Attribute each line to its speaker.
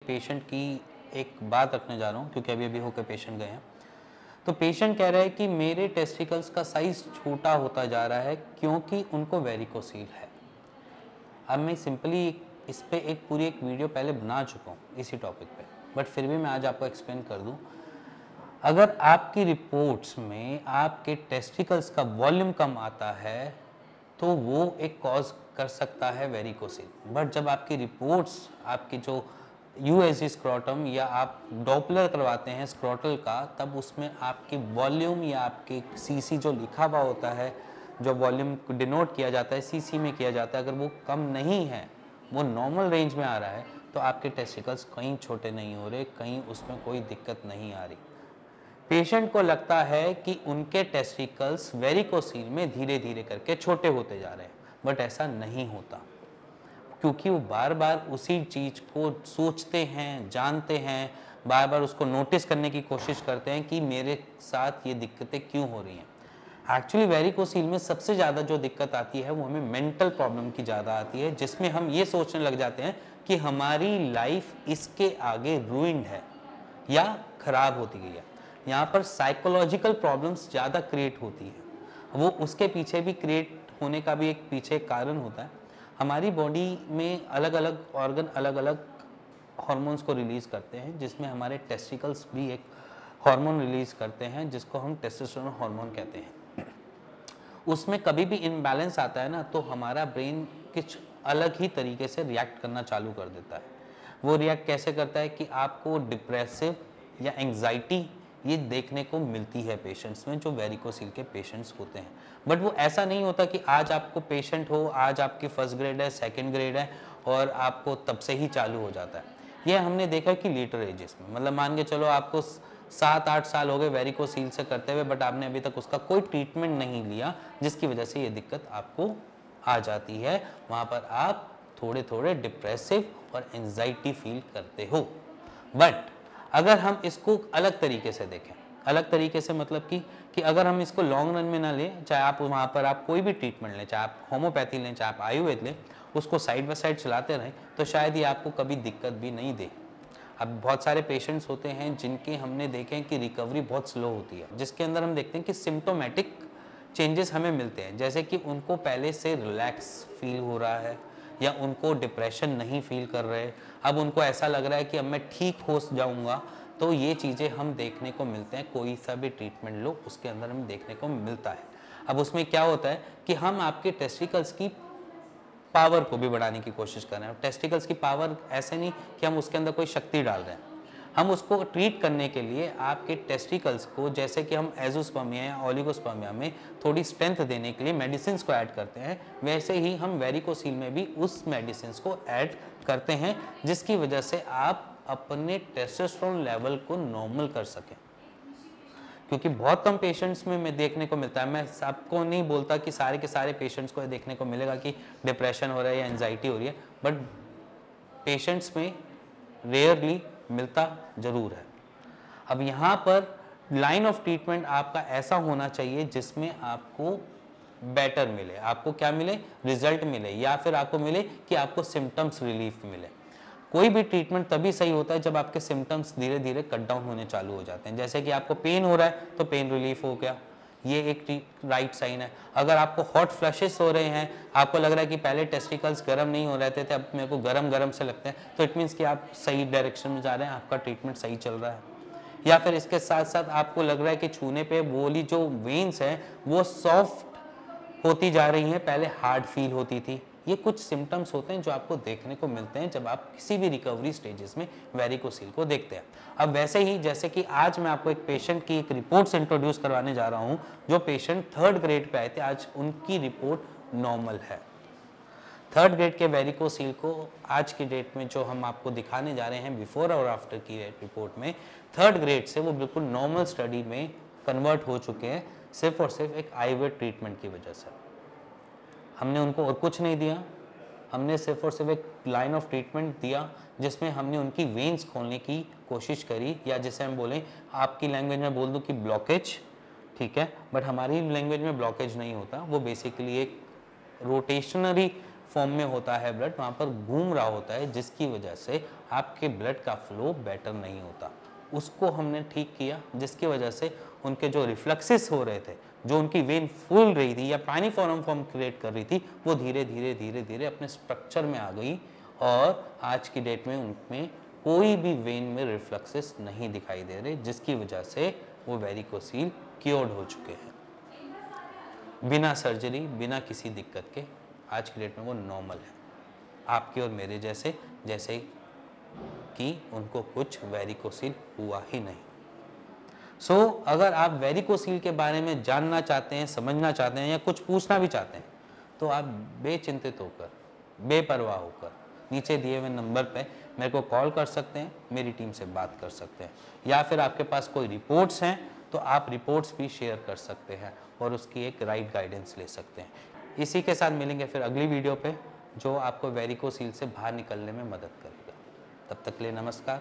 Speaker 1: Patient की एक बात रखने जा रहा हूँ क्योंकि अभी अभी होकर पेशेंट गए हैं। तो पेशेंट कह रहा है कि मेरे टेस्टिकल्स का साइज छोटा होता जा रहा है क्योंकि उनको वेरिकोसील है। अब मैं सिंपली इस पे एक पूरी एक वीडियो पहले बना चुका हूँ इसी टॉपिक पे, बट फिर भी मैं आज आपको एक्सप्लेन कर दूँ। अगर आपकी रिपोर्ट्स में आपके टेस्टिकल्स का वॉल्यूम कम आता है तो वो एक कॉज कर सकता है वेरिकोसील। बट जब आपकी रिपोर्ट्स आपकी जो यूएसजी स्क्रोटम या आप डॉपलर करवाते हैं स्क्रोटल का, तब उसमें आपकी वॉल्यूम या आपके सीसी जो लिखा हुआ होता है, जो वॉल्यूम डिनोट किया जाता है सीसी में किया जाता है, अगर वो कम नहीं है, वो नॉर्मल रेंज में आ रहा है, तो आपके टेस्टिकल्स कहीं छोटे नहीं हो रहे, कहीं उसमें कोई दिक्कत नहीं आ रही। पेशेंट को लगता है कि उनके टेस्टिकल्स वेरिकोसील में धीरे धीरे करके छोटे होते जा रहे हैं, बट ऐसा नहीं होता क्योंकि वो बार बार उसी चीज़ को सोचते हैं, जानते हैं, बार बार उसको नोटिस करने की कोशिश करते हैं कि मेरे साथ ये दिक्कतें क्यों हो रही हैं। एक्चुअली वेरिकोसील में सबसे ज़्यादा जो दिक्कत आती है वो हमें मेंटल प्रॉब्लम की ज़्यादा आती है, जिसमें हम ये सोचने लग जाते हैं कि हमारी लाइफ इसके आगे रूइंड है या खराब होती गई है। यहाँ पर साइकोलॉजिकल प्रॉब्लम्स ज़्यादा क्रिएट होती है। वो उसके पीछे भी क्रिएट होने का भी एक पीछे कारण होता है। हमारी बॉडी में अलग अलग ऑर्गन अलग अलग हार्मोन्स को रिलीज़ करते हैं, जिसमें हमारे टेस्टिकल्स भी एक हार्मोन रिलीज़ करते हैं जिसको हम टेस्टोस्टेरोन हार्मोन कहते हैं। उसमें कभी भी इम्बैलेंस आता है ना, तो हमारा ब्रेन कुछ अलग ही तरीके से रिएक्ट करना चालू कर देता है। वो रिएक्ट कैसे करता है कि आपको डिप्रेसिव या एंग्जाइटी ये देखने को मिलती है पेशेंट्स में जो वेरिकोसील के पेशेंट्स होते हैं। बट वो ऐसा नहीं होता कि आज आपको पेशेंट हो, आज आपकी फर्स्ट ग्रेड है, सेकंड ग्रेड है और आपको तब से ही चालू हो जाता है। ये हमने देखा कि लेटर एजेस में, मतलब मान के चलो आपको 7-8 साल हो गए वेरिकोसील से करते हुए, बट आपने अभी तक उसका कोई ट्रीटमेंट नहीं लिया, जिसकी वजह से ये दिक्कत आपको आ जाती है। वहाँ पर आप थोड़े थोड़े डिप्रेसिव और एंजाइटी फील करते हो। बट अगर हम इसको अलग तरीके से देखें, अलग तरीके से मतलब कि अगर हम इसको लॉन्ग रन में ना लें, चाहे आप वहाँ पर आप कोई भी ट्रीटमेंट लें, चाहे आप होम्योपैथी लें, चाहे आप आयुर्वेद लें, उसको साइड बाय साइड चलाते रहें, तो शायद ये आपको कभी दिक्कत भी नहीं दे। अब बहुत सारे पेशेंट्स होते हैं जिनके हमने देखे हैं कि रिकवरी बहुत स्लो होती है, जिसके अंदर हम देखते हैं कि सिम्टोमेटिक चेंजेस हमें मिलते हैं, जैसे कि उनको पहले से रिलैक्स फील हो रहा है या उनको डिप्रेशन नहीं फील कर रहे, अब उनको ऐसा लग रहा है कि अब मैं ठीक हो जाऊंगा। तो ये चीज़ें हम देखने को मिलते हैं, कोई सा भी ट्रीटमेंट लो उसके अंदर हमें देखने को मिलता है। अब उसमें क्या होता है कि हम आपके टेस्टिकल्स की पावर को भी बढ़ाने की कोशिश कर रहे हैं। टेस्टिकल्स की पावर ऐसे नहीं कि हम उसके अंदर कोई शक्ति डाल रहे हैं, हम उसको ट्रीट करने के लिए आपके टेस्टिकल्स को, जैसे कि हम एजोस्पर्मिया या ओलिगोस्पर्मिया में थोड़ी स्ट्रेंथ देने के लिए मेडिसिन को ऐड करते हैं, वैसे ही हम वेरिकोसील में भी उस मेडिसिन को ऐड करते हैं, जिसकी वजह से आप अपने टेस्टोस्टेरोन लेवल को नॉर्मल कर सकें। क्योंकि बहुत कम पेशेंट्स में मैं देखने को मिलता है, मैं सबको नहीं बोलता कि सारे के सारे पेशेंट्स को देखने को मिलेगा कि डिप्रेशन हो रहा है या एंजाइटी हो रही है, बट पेशेंट्स में रेयरली मिलता जरूर है। अब यहाँ पर लाइन ऑफ ट्रीटमेंट आपका ऐसा होना चाहिए जिसमें आपको बेटर मिले, आपको क्या मिले, रिजल्ट मिले, या फिर आपको मिले कि आपको सिम्टम्स रिलीफ मिले। कोई भी ट्रीटमेंट तभी सही होता है जब आपके सिम्टम्स धीरे धीरे कट डाउन होने चालू हो जाते हैं। जैसे कि आपको पेन हो रहा है तो पेन रिलीफ हो गया, ये एक राइट साइन है। अगर आपको हॉट फ्लैशेस हो रहे हैं, आपको लग रहा है कि पहले टेस्टिकल्स गर्म नहीं हो रहे थे, अब मेरे को गरम गरम से लगते हैं, तो इट मीन्स कि आप सही डायरेक्शन में जा रहे हैं, आपका ट्रीटमेंट सही चल रहा है। या फिर इसके साथ साथ आपको लग रहा है कि छूने पे बोली जो वेन्स हैं वो सॉफ्ट होती जा रही हैं, पहले हार्ड फील होती थी। ये कुछ सिम्टम्स होते हैं जो आपको देखने को मिलते हैं जब आप किसी भी रिकवरी स्टेजेस में वेरिकोसील को देखते हैं। अब वैसे ही जैसे कि आज मैं आपको एक पेशेंट की एक रिपोर्ट्स इंट्रोड्यूस करवाने जा रहा हूँ, जो पेशेंट 3rd ग्रेड पे आए थे, आज उनकी रिपोर्ट नॉर्मल है। 3rd ग्रेड के वेरिकोसील को आज की डेट में जो हम आपको दिखाने जा रहे हैं बिफोर और आफ्टर की रिपोर्ट में, 3rd ग्रेड से वो बिल्कुल नॉर्मल स्टडी में कन्वर्ट हो चुके हैं, सिर्फ और सिर्फ एक आयुर्वेद ट्रीटमेंट की वजह से। हमने उनको और कुछ नहीं दिया, हमने सिर्फ और सिर्फ एक लाइन ऑफ ट्रीटमेंट दिया जिसमें हमने उनकी वेन्स खोलने की कोशिश करी, या जिसे हम बोलें, आपकी लैंग्वेज में बोल दूं कि ब्लॉकेज, ठीक है, बट हमारी लैंग्वेज में ब्लॉकेज नहीं होता, वो बेसिकली एक रोटेशनरी फॉर्म में होता है, ब्लड वहाँ पर घूम रहा होता है, जिसकी वजह से आपके ब्लड का फ्लो बेटर नहीं होता। उसको हमने ठीक किया, जिसकी वजह से उनके जो रिफ्लक्सेस हो रहे थे, जो उनकी वेन फूल रही थी या पाइनिफॉर्म फॉर्म क्रिएट कर रही थी, वो धीरे धीरे धीरे धीरे अपने स्ट्रक्चर में आ गई और आज की डेट में उनमें कोई भी वेन में रिफ्लक्सेस नहीं दिखाई दे रहे, जिसकी वजह से वो वेरिकोसील क्योर्ड हो चुके हैं बिना सर्जरी, बिना किसी दिक्कत के। आज की डेट में वो नॉर्मल है, आपके और मेरे जैसे, जैसे कि उनको कुछ वेरिकोसील हुआ ही नहीं। अगर आप वेरिकोसील के बारे में जानना चाहते हैं, समझना चाहते हैं या कुछ पूछना भी चाहते हैं, तो आप बेचिंतित होकर, बेपरवाह होकर नीचे दिए हुए नंबर पे मेरे को कॉल कर सकते हैं, मेरी टीम से बात कर सकते हैं, या फिर आपके पास कोई रिपोर्ट्स हैं तो आप रिपोर्ट्स भी शेयर कर सकते हैं और उसकी एक राइट गाइडेंस ले सकते हैं। इसी के साथ मिलेंगे फिर अगली वीडियो पे, जो आपको वेरिकोसील से बाहर निकलने में मदद करेगा। तब तक के लिए नमस्कार।